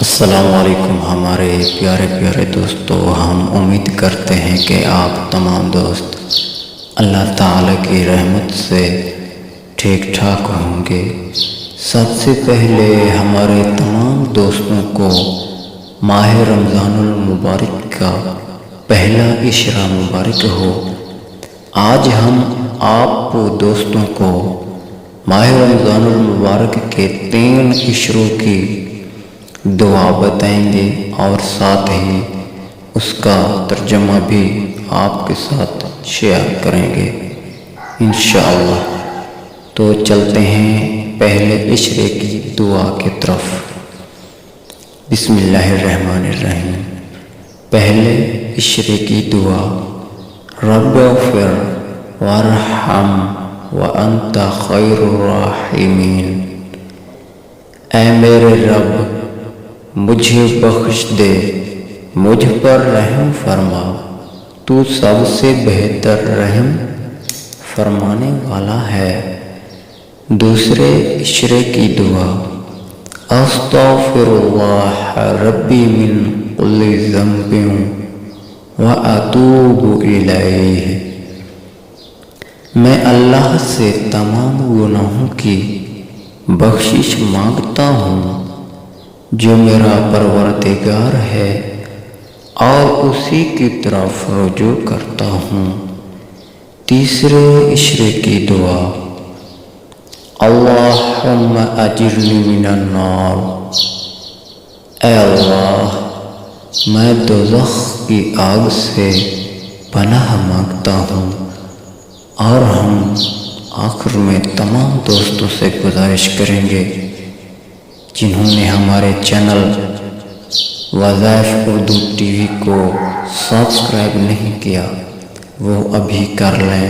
السلام علیکم ہمارے پیارے پیارے دوستو، ہم امید کرتے ہیں کہ آپ تمام دوست اللہ تعالیٰ کی رحمت سے ٹھیک ٹھاک ہوں گے۔ سب سے پہلے ہمارے تمام دوستوں کو ماہ رمضان المبارک کا پہلا عشرہ مبارک ہو۔ آج ہم آپ دوستوں کو ماہ رمضان المبارک کے 3 عشروں کی دعا بتائیں گے اور ساتھ ہی اس کا ترجمہ بھی آپ کے ساتھ شیئر کریں گے انشاءاللہ۔ تو چلتے ہیں پہلے عشرے کی دعا کی طرف۔ بسم اللہ الرحمن الرحیم۔ پہلے عشرے کی دعا: رب اغفر وارحم وانت خیر الراحمین۔ اے میرے رب، مجھے بخش دے، مجھ پر رحم فرما، تو سب سے بہتر رحم فرمانے والا ہے۔ دوسرے عشرے کی دعا: استغفر اللہ ربی من کل ذنب واتوب الیہ۔ میں اللہ سے تمام گناہوں کی بخشش مانگتا ہوں جو میرا پروردگار ہے، اور اسی کی طرف رجوع کرتا ہوں۔ تیسرے عشرے کی دعا: اللہم اجرنی من النار۔ اے اللہ، میں دوزخ کی آگ سے پناہ مانگتا ہوں۔ اور ہم آخر میں تمام دوستوں سے گزارش کریں گے جنہوں نے ہمارے چینل وظائف اردو ٹی وی کو سبسکرائب نہیں کیا، وہ ابھی کر لیں۔